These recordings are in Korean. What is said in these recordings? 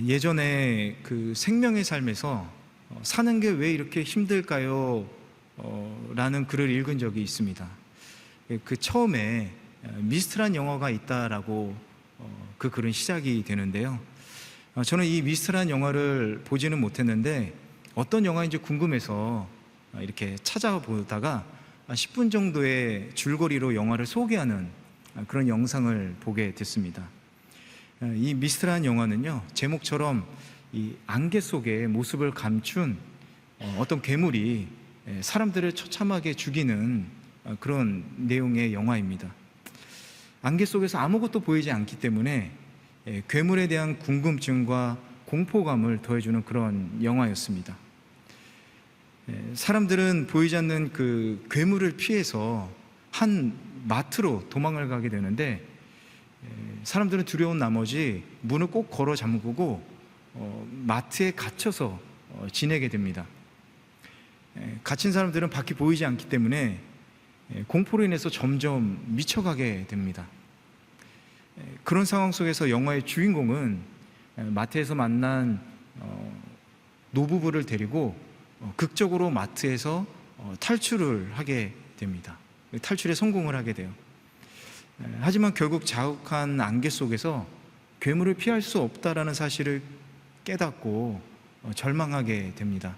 예전에 그 생명의 삶에서 사는 게 왜 이렇게 힘들까요? 라는 글을 읽은 적이 있습니다. 그 처음에 미스트란 영화가 있다라고 그 글은 시작이 되는데요. 저는 이 미스트란 영화를 보지는 못했는데 어떤 영화인지 궁금해서 이렇게 찾아보다가 10분 정도의 줄거리로 영화를 소개하는 그런 영상을 보게 됐습니다. 이 미스트란 영화는요, 제목처럼 이 안개 속에 모습을 감춘 어떤 괴물이 사람들을 처참하게 죽이는 그런 내용의 영화입니다. 안개 속에서 아무것도 보이지 않기 때문에 괴물에 대한 궁금증과 공포감을 더해주는 그런 영화였습니다. 사람들은 보이지 않는 그 괴물을 피해서 한 마트로 도망을 가게 되는데, 사람들은 두려운 나머지 문을 꼭 걸어 잠그고 마트에 갇혀서 지내게 됩니다. 갇힌 사람들은 밖이 보이지 않기 때문에 공포로 인해서 점점 미쳐가게 됩니다. 그런 상황 속에서 영화의 주인공은 마트에서 만난 노부부를 데리고 극적으로 마트에서 탈출을 하게 됩니다. 탈출에 성공을 하게 돼요. 하지만 결국 자욱한 안개 속에서 괴물을 피할 수 없다라는 사실을 깨닫고 절망하게 됩니다.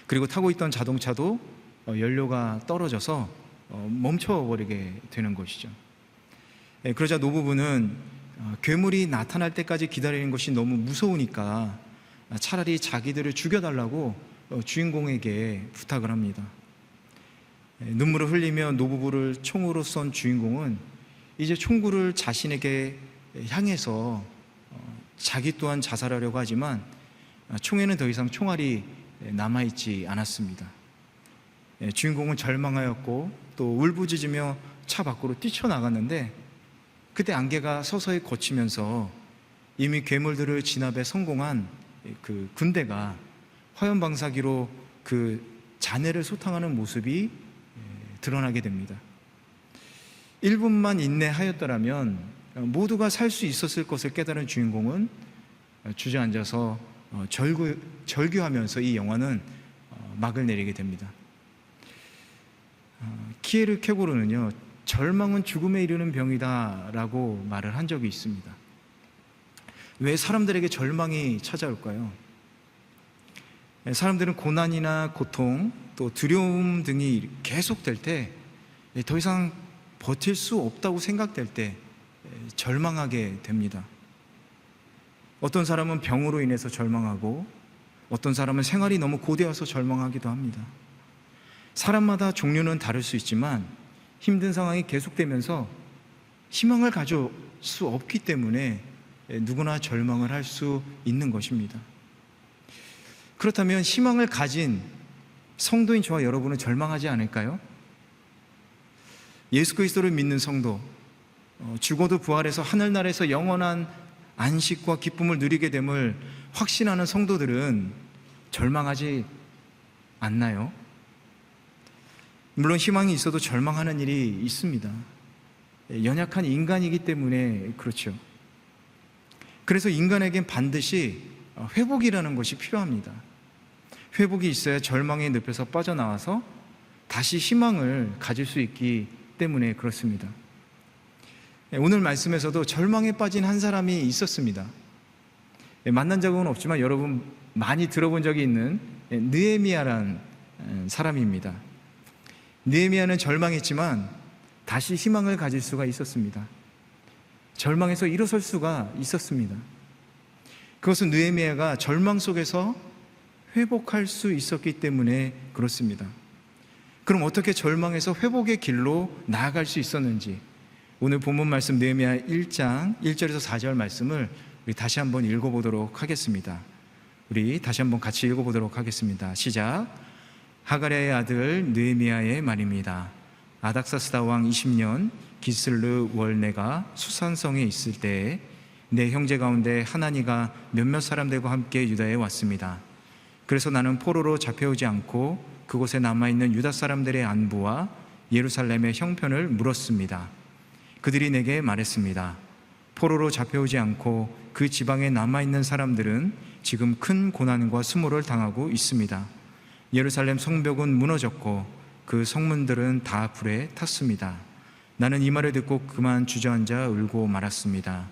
그리고 타고 있던 자동차도 연료가 떨어져서 멈춰버리게 되는 것이죠. 그러자 노부부는 괴물이 나타날 때까지 기다리는 것이 너무 무서우니까 차라리 자기들을 죽여달라고 주인공에게 부탁을 합니다. 눈물을 흘리며 노부부를 총으로 쏜 주인공은 이제 총구를 자신에게 향해서 자기 또한 자살하려고 하지만 총에는 더 이상 총알이 남아있지 않았습니다. 주인공은 절망하였고 또 울부짖으며 차 밖으로 뛰쳐나갔는데, 그때 안개가 서서히 걷히면서 이미 괴물들을 진압에 성공한 그 군대가 화염방사기로 그 잔해를 소탕하는 모습이 드러나게 됩니다. 1분만 인내하였더라면 모두가 살 수 있었을 것을 깨달은 주인공은 주저앉아서 절규하면서 이 영화는 막을 내리게 됩니다. 키에르 케고르는요, 절망은 죽음에 이르는 병이다 라고 말을 한 적이 있습니다. 왜 사람들에게 절망이 찾아올까요? 사람들은 고난이나 고통 또 두려움 등이 계속될 때, 더 이상 버틸 수 없다고 생각될 때 절망하게 됩니다. 어떤 사람은 병으로 인해서 절망하고, 어떤 사람은 생활이 너무 고되어서 절망하기도 합니다. 사람마다 종류는 다를 수 있지만 힘든 상황이 계속되면서 희망을 가질 수 없기 때문에 누구나 절망을 할 수 있는 것입니다. 그렇다면 희망을 가진 성도인 저와 여러분은 절망하지 않을까요? 예수 그리스도를 믿는 성도, 죽어도 부활해서 하늘나라에서 영원한 안식과 기쁨을 누리게 됨을 확신하는 성도들은 절망하지 않나요? 물론 희망이 있어도 절망하는 일이 있습니다. 연약한 인간이기 때문에 그렇죠. 그래서 인간에겐 반드시 회복이라는 것이 필요합니다. 회복이 있어야 절망의 늪에서 빠져나와서 다시 희망을 가질 수 있기 때문에 그렇습니다. 오늘 말씀에서도 절망에 빠진 한 사람이 있었습니다. 만난 적은 없지만 여러분 많이 들어본 적이 있는 느헤미야라는 사람입니다. 느헤미야는 절망했지만 다시 희망을 가질 수가 있었습니다. 절망에서 일어설 수가 있었습니다. 그것은 느헤미야가 절망 속에서 회복할 수 있었기 때문에 그렇습니다. 그럼 어떻게 절망에서 회복의 길로 나아갈 수 있었는지, 오늘 본문 말씀 느헤미야 1장 1절에서 4절 말씀을 우리 다시 한번 읽어보도록 하겠습니다. 우리 다시 한번 같이 읽어보도록 하겠습니다. 시작. 하가랴의 아들 느헤미야의 말입니다. 아닥사스다 왕 20년 기슬르 월내가 수산성에 있을 때에 내 형제 가운데 하나니가 몇몇 사람들과 함께 유다에 왔습니다. 그래서 나는 포로로 잡혀오지 않고 그곳에 남아있는 유다 사람들의 안부와 예루살렘의 형편을 물었습니다. 그들이 내게 말했습니다. 포로로 잡혀오지 않고 그 지방에 남아있는 사람들은 지금 큰 고난과 수모를 당하고 있습니다. 예루살렘 성벽은 무너졌고 그 성문들은 다 불에 탔습니다. 나는 이 말을 듣고 그만 주저앉아 울고 말았습니다.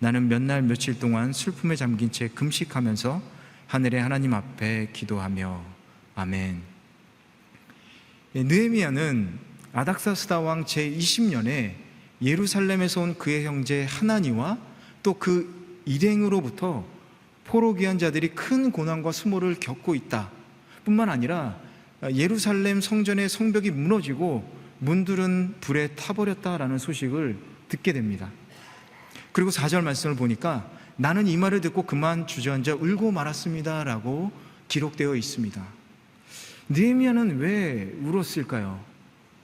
나는 몇 날 며칠 동안 슬픔에 잠긴 채 금식하면서 하늘의 하나님 앞에 기도하며 아멘. 느헤미야는 아닥사스다 왕 제20년에 예루살렘에서 온 그의 형제 하나니와 또 그 일행으로부터 포로 귀한 자들이 큰 고난과 수모를 겪고 있다 뿐만 아니라 예루살렘 성전의 성벽이 무너지고 문들은 불에 타버렸다라는 소식을 듣게 됩니다. 그리고 4절 말씀을 보니까 나는 이 말을 듣고 그만 주저앉아 울고 말았습니다 라고 기록되어 있습니다. 느헤미야는 왜 울었을까요?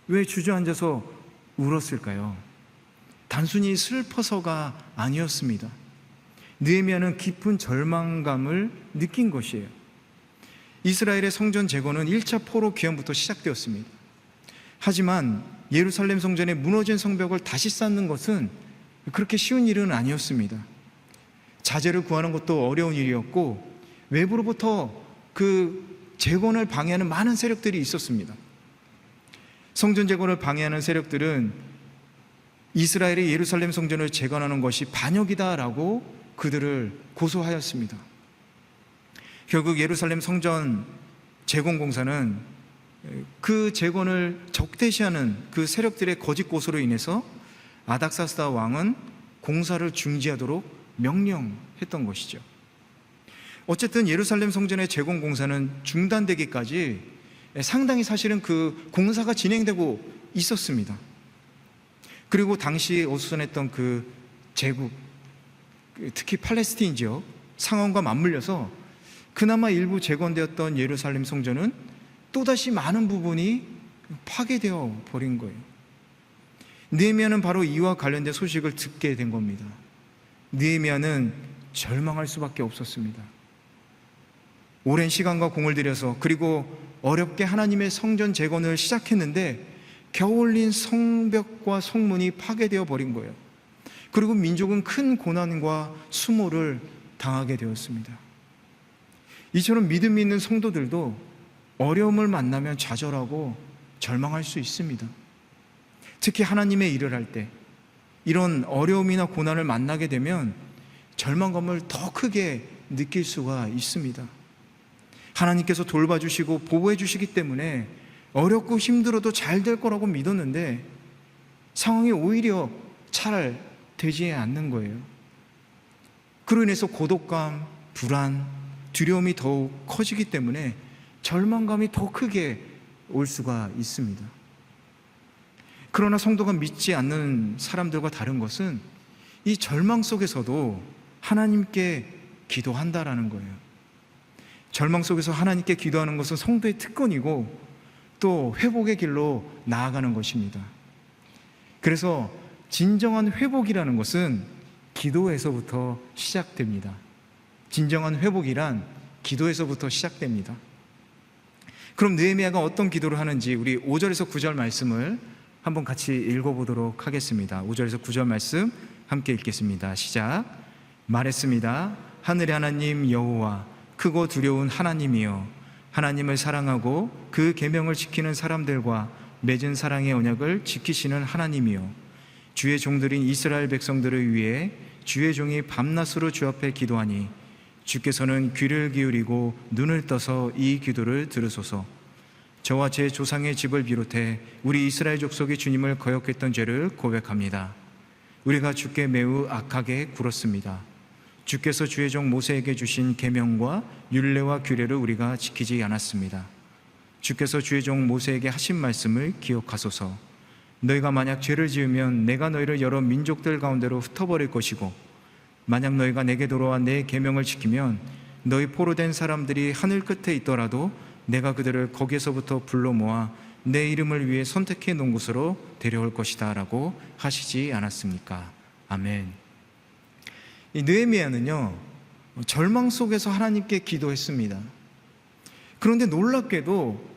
왜 주저앉아서 울었을까요? 단순히 슬퍼서가 아니었습니다. 느헤미야는 깊은 절망감을 느낀 것이에요. 이스라엘의 성전 재건은 1차 포로 귀환부터 시작되었습니다. 하지만 예루살렘 성전의 무너진 성벽을 다시 쌓는 것은 그렇게 쉬운 일은 아니었습니다. 자재를 구하는 것도 어려운 일이었고 외부로부터 그 재건을 방해하는 많은 세력들이 있었습니다. 성전 재건을 방해하는 세력들은 이스라엘이 예루살렘 성전을 재건하는 것이 반역이다라고 그들을 고소하였습니다. 결국 예루살렘 성전 재건 공사는 그 재건을 적대시하는 그 세력들의 거짓 고소로 인해서 아닥사스다 왕은 공사를 중지하도록 명령했던 것이죠. 어쨌든 예루살렘 성전의 재건 공사는 중단되기까지 상당히 사실은 그 공사가 진행되고 있었습니다. 그리고 당시 어수선했던 그 제국, 특히 팔레스틴 지역 상황과 맞물려서 그나마 일부 재건되었던 예루살렘 성전은 또다시 많은 부분이 파괴되어 버린 거예요. 느헤미야는 바로 이와 관련된 소식을 듣게 된 겁니다. 느헤미야는 절망할 수밖에 없었습니다. 오랜 시간과 공을 들여서 그리고 어렵게 하나님의 성전 재건을 시작했는데 겨우 올린 성벽과 성문이 파괴되어 버린 거예요. 그리고 민족은 큰 고난과 수모를 당하게 되었습니다. 이처럼 믿음이 있는 성도들도 어려움을 만나면 좌절하고 절망할 수 있습니다. 특히 하나님의 일을 할 때 이런 어려움이나 고난을 만나게 되면 절망감을 더 크게 느낄 수가 있습니다. 하나님께서 돌봐주시고 보호해 주시기 때문에 어렵고 힘들어도 잘 될 거라고 믿었는데 상황이 오히려 잘 되지 않는 거예요. 그로 인해서 고독감, 불안, 두려움이 더욱 커지기 때문에 절망감이 더 크게 올 수가 있습니다. 그러나 성도가 믿지 않는 사람들과 다른 것은 이 절망 속에서도 하나님께 기도한다라는 거예요. 절망 속에서 하나님께 기도하는 것은 성도의 특권이고 또 회복의 길로 나아가는 것입니다. 그래서 진정한 회복이라는 것은 기도에서부터 시작됩니다. 진정한 회복이란 기도에서부터 시작됩니다. 그럼 느헤미야가 어떤 기도를 하는지 우리 5절에서 9절 말씀을 한번 같이 읽어보도록 하겠습니다. 5절에서 9절 말씀 함께 읽겠습니다. 시작. 말했습니다. 하늘의 하나님 여호와 크고 두려운 하나님이여, 하나님을 사랑하고 그 계명을 지키는 사람들과 맺은 사랑의 언약을 지키시는 하나님이여, 주의 종들인 이스라엘 백성들을 위해 주의 종이 밤낮으로 주 앞에 기도하니 주께서는 귀를 기울이고 눈을 떠서 이 기도를 들으소서. 저와 제 조상의 집을 비롯해 우리 이스라엘 족속이 주님을 거역했던 죄를 고백합니다. 우리가 주께 매우 악하게 굴었습니다. 주께서 주의 종 모세에게 주신 계명과 율례와 규례를 우리가 지키지 않았습니다. 주께서 주의 종 모세에게 하신 말씀을 기억하소서. 너희가 만약 죄를 지으면 내가 너희를 여러 민족들 가운데로 흩어버릴 것이고, 만약 너희가 내게 돌아와 내 계명을 지키면 너희 포로된 사람들이 하늘 끝에 있더라도 내가 그들을 거기에서부터 불러 모아 내 이름을 위해 선택해 놓은 곳으로 데려올 것이다 라고 하시지 않았습니까? 아멘. 이 느헤미야는요, 절망 속에서 하나님께 기도했습니다. 그런데 놀랍게도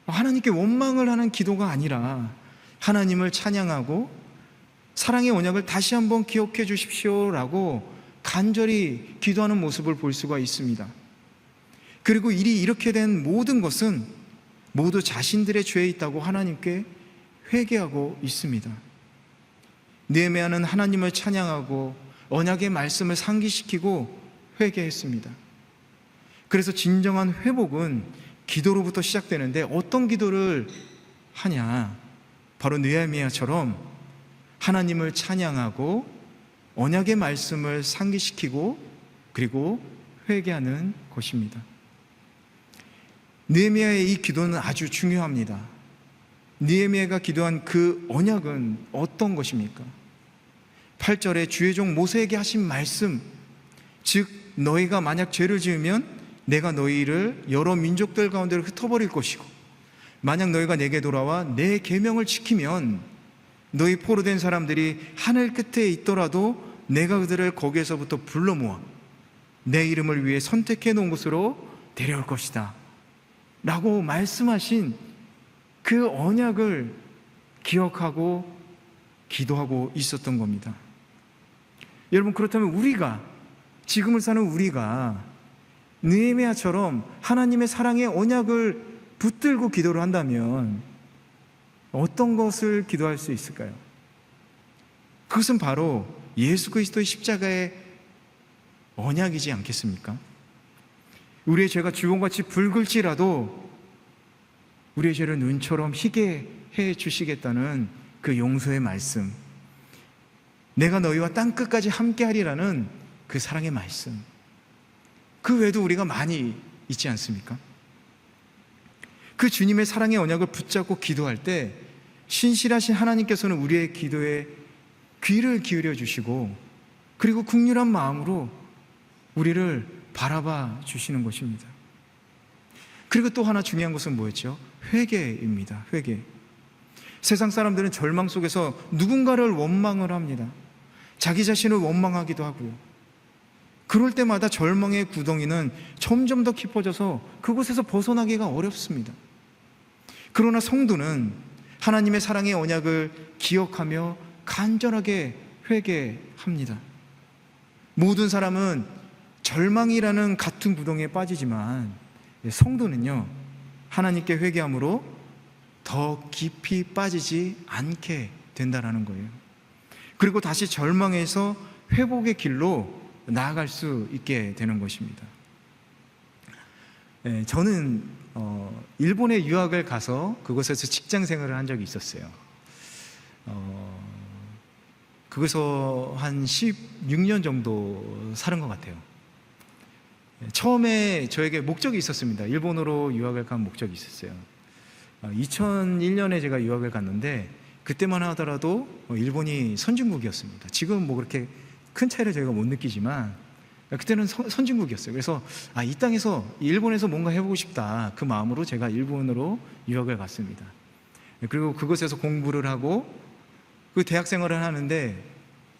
하나님께 원망을 하는 기도가 아니라 하나님을 찬양하고 사랑의 언약을 다시 한번 기억해 주십시오라고 간절히 기도하는 모습을 볼 수가 있습니다. 그리고 일이 이렇게 된 모든 것은 모두 자신들의 죄에 있다고 하나님께 회개하고 있습니다. 느헤미야는 하나님을 찬양하고 언약의 말씀을 상기시키고 회개했습니다. 그래서 진정한 회복은 기도로부터 시작되는데, 어떤 기도를 하냐? 바로 느헤미야처럼 하나님을 찬양하고 언약의 말씀을 상기시키고 그리고 회개하는 것입니다. 느헤미야의 이 기도는 아주 중요합니다. 느헤미야가 기도한 그 언약은 어떤 것입니까? 8절에 주의 종 모세에게 하신 말씀, 즉 너희가 만약 죄를 지으면 내가 너희를 여러 민족들 가운데로 흩어버릴 것이고, 만약 너희가 내게 돌아와 내 계명을 지키면 너희 포로된 사람들이 하늘 끝에 있더라도 내가 그들을 거기에서부터 불러 모아 내 이름을 위해 선택해 놓은 곳으로 데려올 것이다 라고 말씀하신 그 언약을 기억하고 기도하고 있었던 겁니다. 여러분, 그렇다면 우리가, 지금을 사는 우리가 느헤미야처럼 하나님의 사랑의 언약을 붙들고 기도를 한다면 어떤 것을 기도할 수 있을까요? 그것은 바로 예수 그리스도의 십자가의 언약이지 않겠습니까? 우리의 죄가 주홍같이 붉을지라도 우리의 죄를 눈처럼 희게 해 주시겠다는 그 용서의 말씀, 내가 너희와 땅끝까지 함께하리라는 그 사랑의 말씀, 그 외에도 우리가 많이 있지 않습니까? 그 주님의 사랑의 언약을 붙잡고 기도할 때 신실하신 하나님께서는 우리의 기도에 귀를 기울여 주시고 그리고 긍휼한 마음으로 우리를 바라봐 주시는 것입니다. 그리고 또 하나 중요한 것은 뭐였죠? 회개입니다. 회개. 세상 사람들은 절망 속에서 누군가를 원망을 합니다. 자기 자신을 원망하기도 하고요. 그럴 때마다 절망의 구덩이는 점점 더 깊어져서 그곳에서 벗어나기가 어렵습니다. 그러나 성도는 하나님의 사랑의 언약을 기억하며 간절하게 회개합니다. 모든 사람은 절망이라는 같은 구덩이에 빠지지만 성도는요, 하나님께 회개함으로 더 깊이 빠지지 않게 된다는 거예요. 그리고 다시 절망에서 회복의 길로 나아갈 수 있게 되는 것입니다. 저는 일본에 유학을 가서 그곳에서 직장 생활을 한 적이 있었어요. 그곳에서 한 16년 정도 살은 것 같아요. 처음에 저에게 목적이 있었습니다. 일본으로 유학을 간 목적이 있었어요. 2001년에 제가 유학을 갔는데 그때만 하더라도 일본이 선진국이었습니다. 지금 뭐 그렇게 큰 차이를 저희가 못 느끼지만 그때는 선진국이었어요. 그래서 이 땅에서, 일본에서 뭔가 해보고 싶다, 그 마음으로 제가 일본으로 유학을 갔습니다. 그리고 그곳에서 공부를 하고 그 대학 생활을 하는데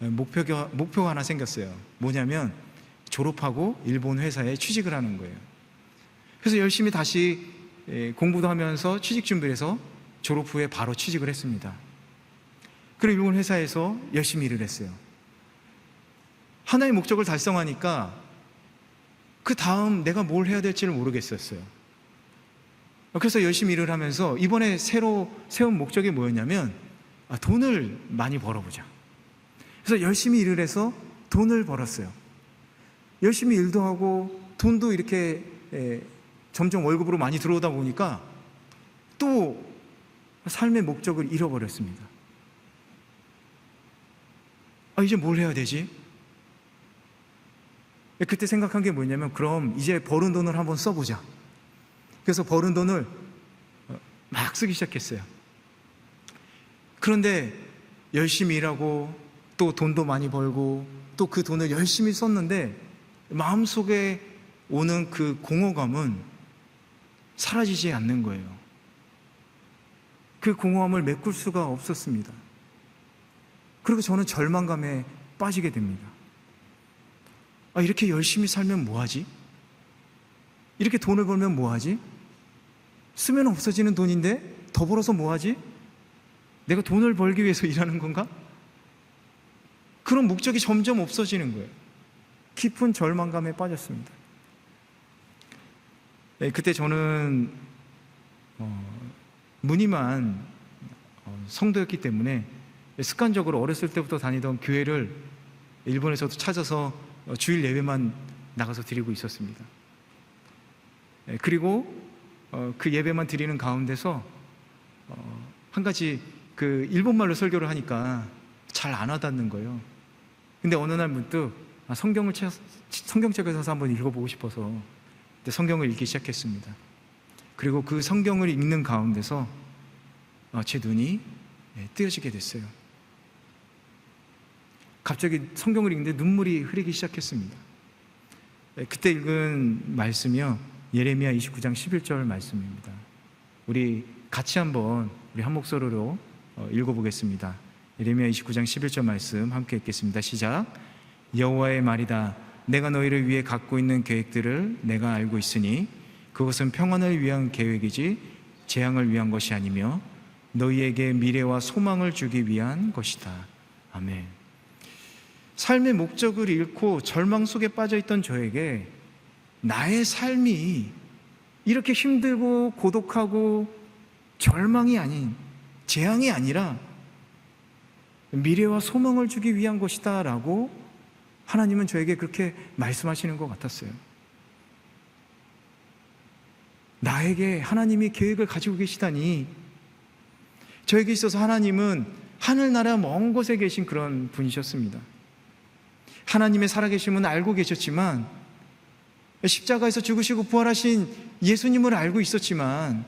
목표가 하나 생겼어요. 뭐냐면 졸업하고 일본 회사에 취직을 하는 거예요. 그래서 열심히 다시 공부도 하면서 취직 준비를 해서 졸업 후에 바로 취직을 했습니다. 그리고 일본 회사에서 열심히 일을 했어요. 하나의 목적을 달성하니까 그 다음 내가 뭘 해야 될지를 모르겠었어요. 그래서 열심히 일을 하면서 이번에 새로 세운 목적이 뭐였냐면 돈을 많이 벌어보자. 그래서 열심히 일을 해서 돈을 벌었어요. 열심히 일도 하고 돈도 이렇게 점점 월급으로 많이 들어오다 보니까 또 삶의 목적을 잃어버렸습니다. 이제 뭘 해야 되지? 그때 생각한 게 뭐냐면, 그럼 이제 버는 돈을 한번 써보자. 그래서 버는 돈을 막 쓰기 시작했어요. 그런데 열심히 일하고 또 돈도 많이 벌고 또 그 돈을 열심히 썼는데 마음속에 오는 그 공허감은 사라지지 않는 거예요. 그 공허함을 메꿀 수가 없었습니다. 그리고 저는 절망감에 빠지게 됩니다. 이렇게 열심히 살면 뭐하지? 이렇게 돈을 벌면 뭐하지? 쓰면 없어지는 돈인데 더 벌어서 뭐하지? 내가 돈을 벌기 위해서 일하는 건가? 그런 목적이 점점 없어지는 거예요. 깊은 절망감에 빠졌습니다. 그때 저는 무늬만 성도였기 때문에 습관적으로 어렸을 때부터 다니던 교회를 일본에서도 찾아서 주일 예배만 나가서 드리고 있었습니다. 그리고 그 예배만 드리는 가운데서 한 가지 그 일본말로 설교를 하니까 잘 안 와닿는 거예요. 근데 어느 날 문득 성경책을 사서 한번 읽어보고 싶어서 성경을 읽기 시작했습니다. 그리고 그 성경을 읽는 가운데서 제 눈이 뜨여지게 됐어요. 갑자기 성경을 읽는데 눈물이 흐르기 시작했습니다. 그때 읽은 말씀이요, 예레미야 29장 11절 말씀입니다. 우리 같이 한번 우리 한 목소리로 읽어보겠습니다. 예레미야 29장 11절 말씀 함께 읽겠습니다. 시작. 여호와의 말이다. 내가 너희를 위해 갖고 있는 계획들을 내가 알고 있으니 그것은 평안을 위한 계획이지 재앙을 위한 것이 아니며 너희에게 미래와 소망을 주기 위한 것이다. 아멘. 삶의 목적을 잃고 절망 속에 빠져있던 저에게 나의 삶이 이렇게 힘들고 고독하고 절망이 아닌, 재앙이 아니라 미래와 소망을 주기 위한 것이다 라고 하나님은 저에게 그렇게 말씀하시는 것 같았어요. 나에게 하나님이 계획을 가지고 계시다니, 저에게 있어서 하나님은 하늘나라 먼 곳에 계신 그런 분이셨습니다. 하나님의 살아계심은 알고 계셨지만, 십자가에서 죽으시고 부활하신 예수님을 알고 있었지만,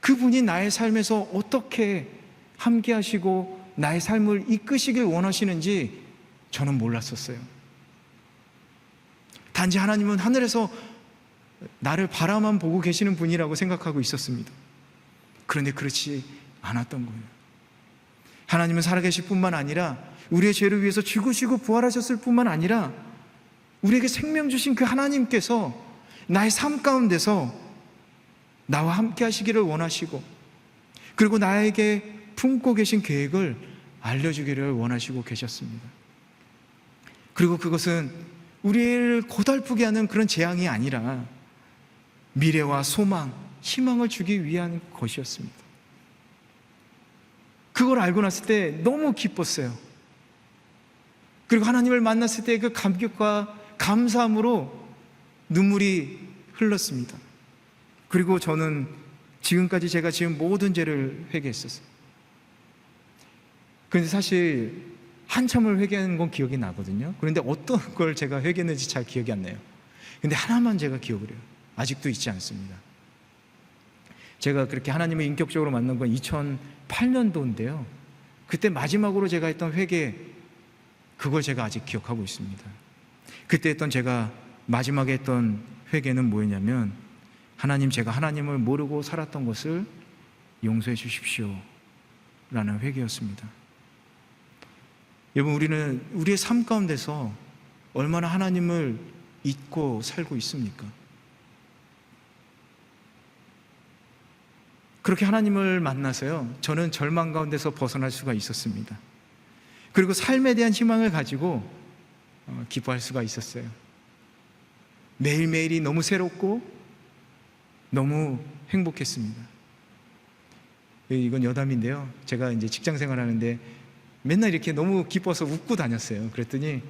그분이 나의 삶에서 어떻게 함께 하시고 나의 삶을 이끄시길 원하시는지 저는 몰랐었어요. 단지 하나님은 하늘에서 나를 바라만 보고 계시는 분이라고 생각하고 있었습니다. 그런데 그렇지 않았던 거예요. 하나님은 살아계실 뿐만 아니라 우리의 죄를 위해서 죽으시고 부활하셨을 뿐만 아니라 우리에게 생명 주신 그 하나님께서 나의 삶 가운데서 나와 함께 하시기를 원하시고, 그리고 나에게 품고 계신 계획을 알려주기를 원하시고 계셨습니다. 그리고 그것은 우리를 고달프게 하는 그런 재앙이 아니라 미래와 소망, 희망을 주기 위한 것이었습니다. 그걸 알고 났을 때 너무 기뻤어요. 그리고 하나님을 만났을 때 그 감격과 감사함으로 눈물이 흘렀습니다. 그리고 저는 지금까지 제가 지은 모든 죄를 회개했었어요. 그런데 사실 한참을 회개한 건 기억이 나거든요. 그런데 어떤 걸 제가 회개했는지 잘 기억이 안 나요. 근데 하나만 제가 기억을 해요. 아직도 잊지 않습니다. 제가 그렇게 하나님을 인격적으로 만난 건 2008년도인데요 그때 마지막으로 제가 했던 회개, 그걸 제가 아직 기억하고 있습니다. 그때 했던 제가 마지막에 했던 회개는 뭐였냐면, 하나님, 제가 하나님을 모르고 살았던 것을 용서해 주십시오 라는 회개였습니다. 여러분, 우리는 우리의 삶 가운데서 얼마나 하나님을 잊고 살고 있습니까? 그렇게 하나님을 만나서요, 저는 절망 가운데서 벗어날 수가 있었습니다. 그리고 삶에 대한 희망을 가지고 기뻐할 수가 있었어요. 매일매일이 너무 새롭고 너무 행복했습니다. 이건 여담인데요, 제가 이제 직장 생활하는데 맨날 이렇게 너무 기뻐서 웃고 다녔어요. 그랬더니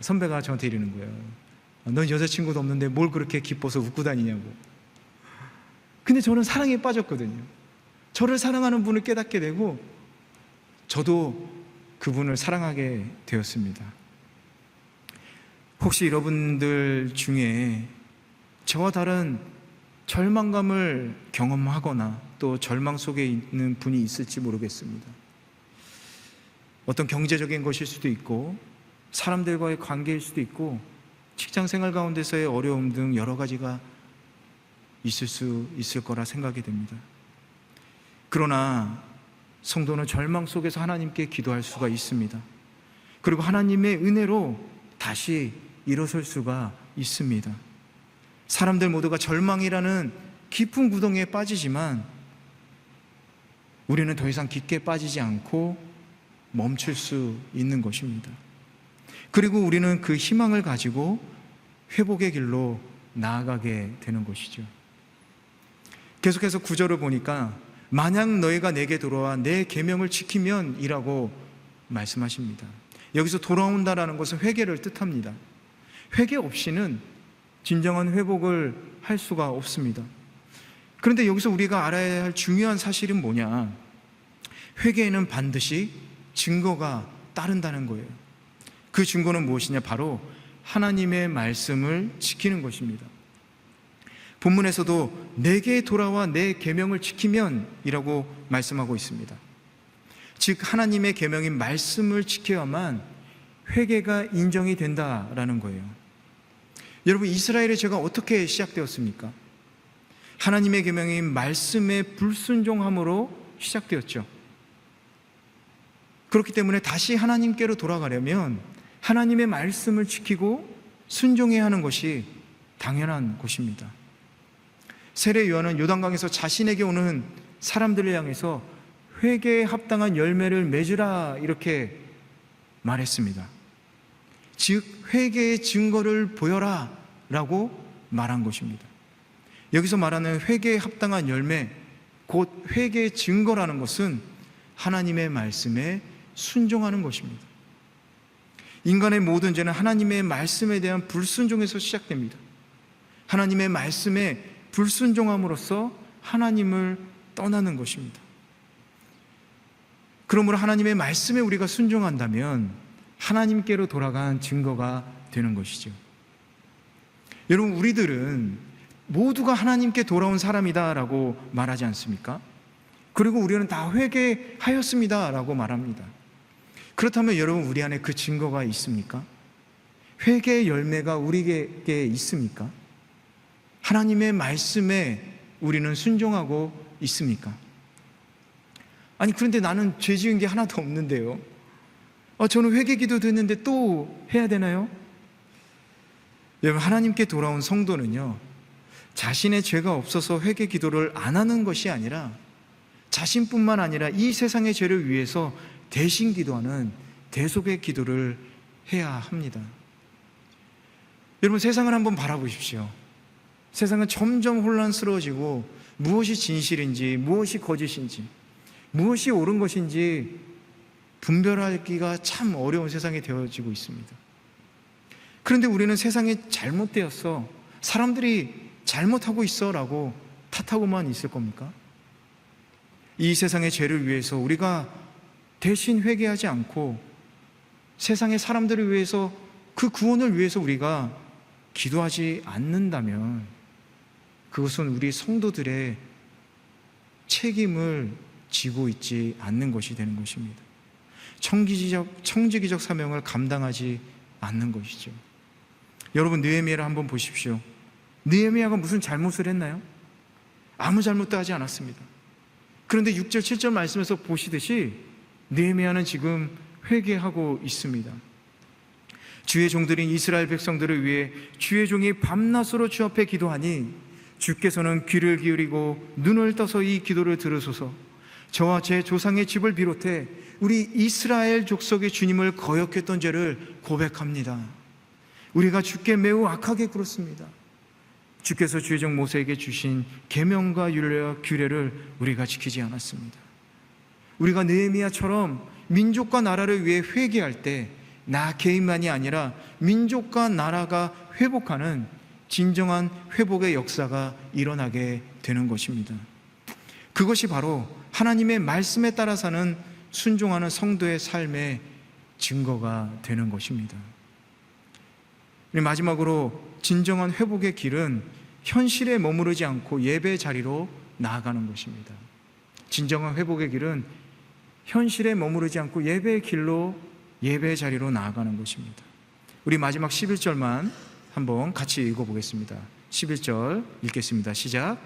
선배가 저한테 이러는 거예요. 넌 여자친구도 없는데 뭘 그렇게 기뻐서 웃고 다니냐고. 근데 저는 사랑에 빠졌거든요. 저를 사랑하는 분을 깨닫게 되고 저도 그분을 사랑하게 되었습니다. 혹시 여러분들 중에 저와 다른 절망감을 경험하거나 또 절망 속에 있는 분이 있을지 모르겠습니다. 어떤 경제적인 것일 수도 있고 사람들과의 관계일 수도 있고 직장 생활 가운데서의 어려움 등 여러 가지가 있을 수 있을 거라 생각이 됩니다. 그러나 성도는 절망 속에서 하나님께 기도할 수가 있습니다. 그리고 하나님의 은혜로 다시 일어설 수가 있습니다. 사람들 모두가 절망이라는 깊은 구덩이에 빠지지만 우리는 더 이상 깊게 빠지지 않고 멈출 수 있는 것입니다. 그리고 우리는 그 희망을 가지고 회복의 길로 나아가게 되는 것이죠. 계속해서 9절을 보니까 만약 너희가 내게 돌아와 내 계명을 지키면 이라고 말씀하십니다. 여기서 돌아온다라는 것은 회개를 뜻합니다. 회개 없이는 진정한 회복을 할 수가 없습니다. 그런데 여기서 우리가 알아야 할 중요한 사실은 뭐냐? 회개에는 반드시 증거가 따른다는 거예요. 그 증거는 무엇이냐? 바로 하나님의 말씀을 지키는 것입니다. 본문에서도 내게 돌아와 내 계명을 지키면 이라고 말씀하고 있습니다. 즉 하나님의 계명인 말씀을 지켜야만 회개가 인정이 된다라는 거예요. 여러분, 이스라엘의 죄가 어떻게 시작되었습니까? 하나님의 계명인 말씀의 불순종함으로 시작되었죠. 그렇기 때문에 다시 하나님께로 돌아가려면 하나님의 말씀을 지키고 순종해야 하는 것이 당연한 것입니다. 세례 요한은 요단강에서 자신에게 오는 사람들을 향해서 회개에 합당한 열매를 맺으라 이렇게 말했습니다. 즉 회개의 증거를 보여라 라고 말한 것입니다. 여기서 말하는 회개에 합당한 열매, 곧 회개의 증거라는 것은 하나님의 말씀에 순종하는 것입니다. 인간의 모든 죄는 하나님의 말씀에 대한 불순종에서 시작됩니다. 하나님의 말씀에 불순종함으로써 하나님을 떠나는 것입니다. 그러므로 하나님의 말씀에 우리가 순종한다면 하나님께로 돌아간 증거가 되는 것이죠. 여러분, 우리들은 모두가 하나님께 돌아온 사람이다라고 말하지 않습니까? 그리고 우리는 다 회개하였습니다라고 말합니다. 그렇다면 여러분, 우리 안에 그 증거가 있습니까? 회개의 열매가 우리에게 있습니까? 하나님의 말씀에 우리는 순종하고 있습니까? 아니, 그런데 나는 죄 지은 게 하나도 없는데요. 저는 회개 기도도 했는데 또 해야 되나요? 여러분, 하나님께 돌아온 성도는요, 자신의 죄가 없어서 회개 기도를 안 하는 것이 아니라 자신뿐만 아니라 이 세상의 죄를 위해서 대신 기도하는 대속의 기도를 해야 합니다. 여러분, 세상을 한번 바라보십시오. 세상은 점점 혼란스러워지고 무엇이 진실인지 무엇이 거짓인지 무엇이 옳은 것인지 분별하기가 참 어려운 세상이 되어지고 있습니다. 그런데 우리는 세상이 잘못되었어, 사람들이 잘못하고 있어 라고 탓하고만 있을 겁니까? 이 세상의 죄를 위해서 우리가 대신 회개하지 않고 세상의 사람들을 위해서, 그 구원을 위해서 우리가 기도하지 않는다면 그것은 우리 성도들의 책임을 지고 있지 않는 것이 되는 것입니다. 청지기적 사명을 감당하지 않는 것이죠. 여러분, 느헤미야를 한번 보십시오. 느헤미야가 무슨 잘못을 했나요? 아무 잘못도 하지 않았습니다. 그런데 6절 7절 말씀에서 보시듯이 느헤미야는 지금 회개하고 있습니다. 주의 종들인 이스라엘 백성들을 위해 주의 종이 밤낮으로 주 앞에 기도하니 주께서는 귀를 기울이고 눈을 떠서 이 기도를 들으소서. 저와 제 조상의 집을 비롯해 우리 이스라엘 족속의 주님을 거역했던 죄를 고백합니다. 우리가 주께 매우 악하게 굴었습니다. 주께서 주의 종 모세에게 주신 계명과 율례와 규례를 우리가 지키지 않았습니다. 우리가 느헤미야처럼 민족과 나라를 위해 회개할 때 나 개인만이 아니라 민족과 나라가 회복하는 진정한 회복의 역사가 일어나게 되는 것입니다. 그것이 바로 하나님의 말씀에 따라 사는 순종하는 성도의 삶의 증거가 되는 것입니다. 마지막으로 진정한 회복의 길은 현실에 머무르지 않고 예배 자리로 나아가는 것입니다. 진정한 회복의 길은 현실에 머무르지 않고 예배의 길로, 예배의 자리로 나아가는 것입니다. 우리 마지막 11절만 한번 같이 읽어보겠습니다. 11절 읽겠습니다. 시작.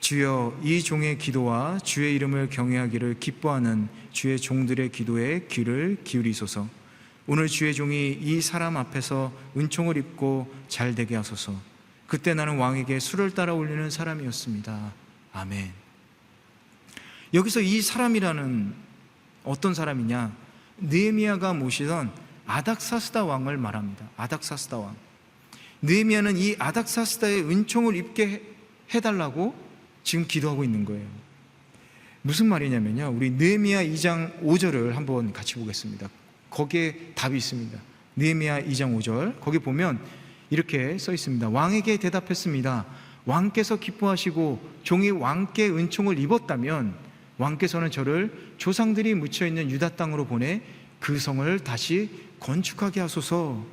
주여, 이 종의 기도와 주의 이름을 경외하기를 기뻐하는 주의 종들의 기도에 귀를 기울이소서. 오늘 주의 종이 이 사람 앞에서 은총을 입고 잘 되게 하소서. 그때 나는 왕에게 술을 따라 올리는 사람이었습니다. 아멘. 여기서 이 사람이라는 어떤 사람이냐? 느헤미야가 모시던 아닥사스다 왕을 말합니다. 아닥사스다 왕. 느헤미야는 이 아닥사스다의 은총을 입게 해달라고 지금 기도하고 있는 거예요. 무슨 말이냐면요, 우리 느헤미야 2장 5절을 한번 같이 보겠습니다. 거기에 답이 있습니다. 느헤미야 2장 5절, 거기 보면 이렇게 써 있습니다. 왕에게 대답했습니다. 왕께서 기뻐하시고 종이 왕께 은총을 입었다면 왕께서는 저를 조상들이 묻혀있는 유다 땅으로 보내 그 성을 다시 건축하게 하소서.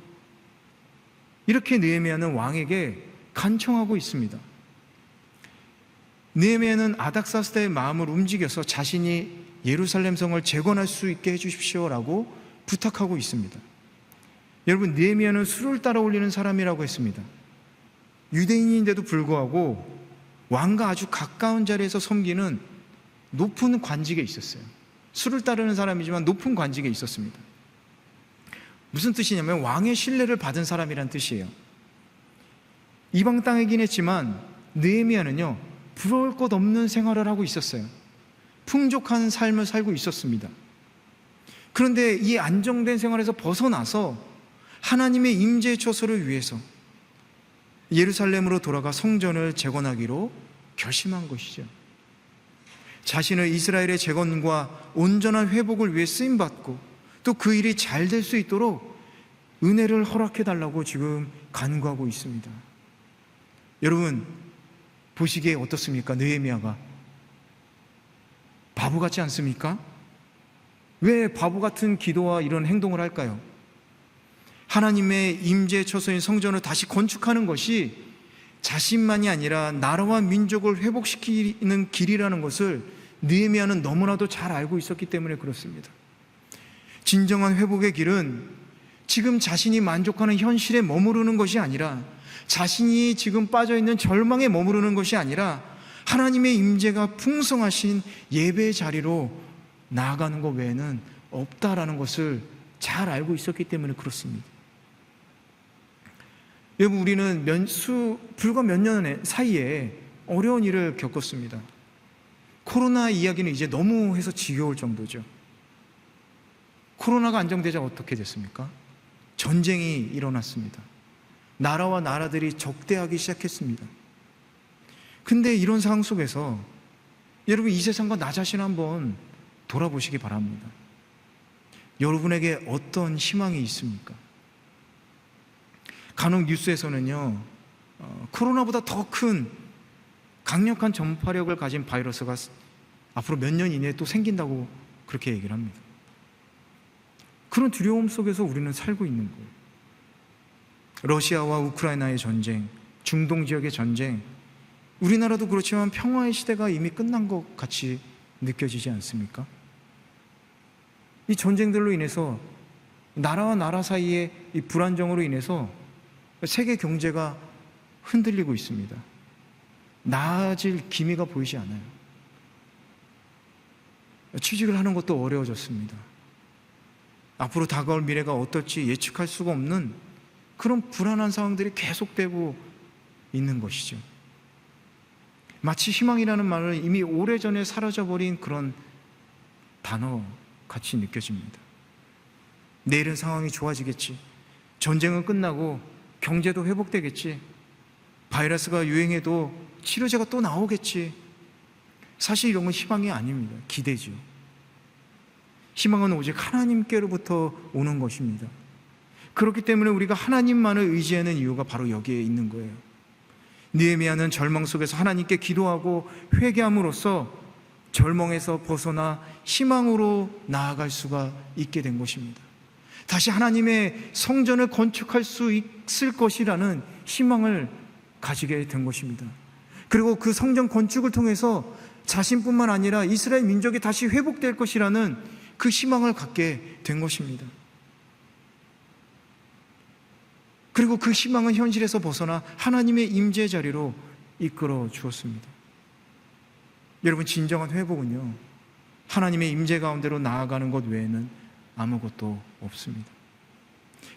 이렇게 느헤미야는 왕에게 간청하고 있습니다. 느헤미야는 아닥사스다의 마음을 움직여서 자신이 예루살렘 성을 재건할 수 있게 해주십시오라고 부탁하고 있습니다. 여러분, 느헤미야는 수를 따라 올리는 사람이라고 했습니다. 유대인인데도 불구하고 왕과 아주 가까운 자리에서 섬기는 높은 관직에 있었어요. 수를 따르는 사람이지만 높은 관직에 있었습니다. 무슨 뜻이냐면 왕의 신뢰를 받은 사람이란 뜻이에요. 이방 땅이긴 했지만 느헤미야는요, 부러울 것 없는 생활을 하고 있었어요. 풍족한 삶을 살고 있었습니다. 그런데 이 안정된 생활에서 벗어나서 하나님의 임재의 처소를 위해서 예루살렘으로 돌아가 성전을 재건하기로 결심한 것이죠. 자신을 이스라엘의 재건과 온전한 회복을 위해 쓰임받고 또 그 일이 잘 될 수 있도록 은혜를 허락해달라고 지금 간구하고 있습니다. 여러분, 보시기에 어떻습니까? 느헤미야가 바보 같지 않습니까? 왜 바보 같은 기도와 이런 행동을 할까요? 하나님의 임재의 처소인 성전을 다시 건축하는 것이 자신만이 아니라 나라와 민족을 회복시키는 길이라는 것을 느헤미야는 너무나도 잘 알고 있었기 때문에 그렇습니다. 진정한 회복의 길은 지금 자신이 만족하는 현실에 머무르는 것이 아니라, 자신이 지금 빠져있는 절망에 머무르는 것이 아니라 하나님의 임재가 풍성하신 예배의 자리로 나아가는 것 외에는 없다라는 것을 잘 알고 있었기 때문에 그렇습니다. 여러분, 우리는 불과 몇 년 사이에 어려운 일을 겪었습니다. 코로나 이야기는 이제 너무 해서 지겨울 정도죠. 코로나가 안정되자 어떻게 됐습니까? 전쟁이 일어났습니다. 나라와 나라들이 적대하기 시작했습니다. 근데 이런 상황 속에서 여러분, 이 세상과 나 자신 한번 돌아보시기 바랍니다. 여러분에게 어떤 희망이 있습니까? 간혹 뉴스에서는요, 코로나보다 더 큰 강력한 전파력을 가진 바이러스가 앞으로 몇 년 이내에 또 생긴다고 그렇게 얘기를 합니다. 그런 두려움 속에서 우리는 살고 있는 거예요. 러시아와 우크라이나의 전쟁, 중동 지역의 전쟁, 우리나라도 그렇지만 평화의 시대가 이미 끝난 것 같이 느껴지지 않습니까? 이 전쟁들로 인해서 나라와 나라 사이의 이 불안정으로 인해서 세계 경제가 흔들리고 있습니다. 나아질 기미가 보이지 않아요. 취직을 하는 것도 어려워졌습니다. 앞으로 다가올 미래가 어떨지 예측할 수가 없는 그런 불안한 상황들이 계속되고 있는 것이죠. 마치 희망이라는 말은 이미 오래전에 사라져버린 그런 단어 같이 느껴집니다. 내일은 상황이 좋아지겠지, 전쟁은 끝나고 경제도 회복되겠지, 바이러스가 유행해도 치료제가 또 나오겠지. 사실 이런 건 희망이 아닙니다. 기대죠. 희망은 오직 하나님께로부터 오는 것입니다. 그렇기 때문에 우리가 하나님만을 의지하는 이유가 바로 여기에 있는 거예요. 느헤미야는 절망 속에서 하나님께 기도하고 회개함으로써 절망에서 벗어나 희망으로 나아갈 수가 있게 된 것입니다. 다시 하나님의 성전을 건축할 수 있을 것이라는 희망을 가지게 된 것입니다. 그리고 그 성전 건축을 통해서 자신뿐만 아니라 이스라엘 민족이 다시 회복될 것이라는 그 희망을 갖게 된 것입니다. 그리고 그 희망은 현실에서 벗어나 하나님의 임재 자리로 이끌어 주었습니다. 여러분, 진정한 회복은요, 하나님의 임재 가운데로 나아가는 것 외에는 아무것도 없습니다.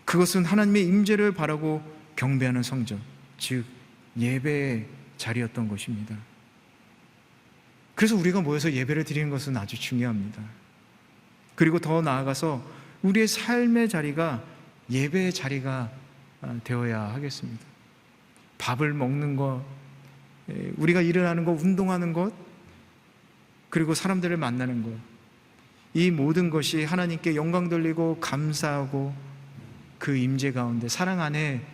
그것은 하나님의 임재를 바라고 경배하는 성전, 즉 예배의 자리였던 것입니다. 그래서 우리가 모여서 예배를 드리는 것은 아주 중요합니다. 그리고 더 나아가서 우리의 삶의 자리가 예배의 자리가 되어야 하겠습니다. 밥을 먹는 것, 우리가 일어나는 것, 운동하는 것, 그리고 사람들을 만나는 것, 이 모든 것이 하나님께 영광 돌리고 감사하고 그 임재 가운데 사랑 안에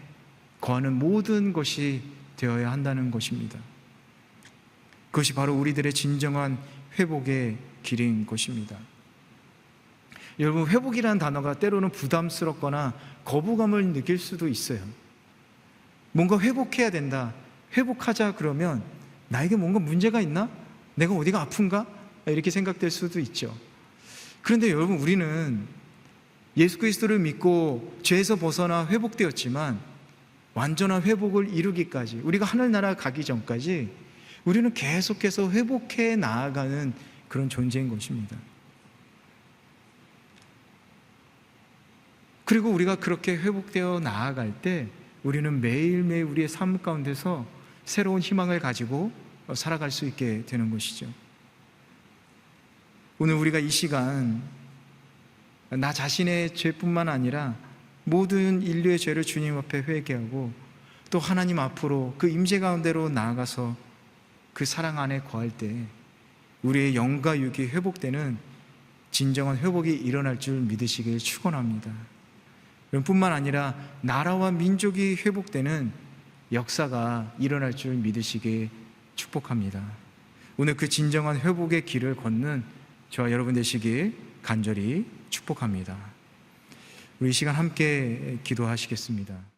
거하는 모든 것이 되어야 한다는 것입니다. 그것이 바로 우리들의 진정한 회복의 길인 것입니다. 여러분, 회복이라는 단어가 때로는 부담스럽거나 거부감을 느낄 수도 있어요. 뭔가 회복해야 된다, 회복하자 그러면 나에게 뭔가 문제가 있나? 내가 어디가 아픈가? 이렇게 생각될 수도 있죠. 그런데 여러분, 우리는 예수 그리스도를 믿고 죄에서 벗어나 회복되었지만 완전한 회복을 이루기까지, 우리가 하늘나라 가기 전까지 우리는 계속해서 회복해 나아가는 그런 존재인 것입니다. 그리고 우리가 그렇게 회복되어 나아갈 때 우리는 매일매일 우리의 삶 가운데서 새로운 희망을 가지고 살아갈 수 있게 되는 것이죠. 오늘 우리가 이 시간 나 자신의 죄뿐만 아니라 모든 인류의 죄를 주님 앞에 회개하고 또 하나님 앞으로 그 임재 가운데로 나아가서 그 사랑 안에 거할 때 우리의 영과 육이 회복되는 진정한 회복이 일어날 줄 믿으시길 축원합니다. 뿐만 아니라 나라와 민족이 회복되는 역사가 일어날 줄 믿으시길 축복합니다. 오늘 그 진정한 회복의 길을 걷는 저와 여러분 되시길 간절히 축복합니다. 우리 이 시간 함께 기도하시겠습니다.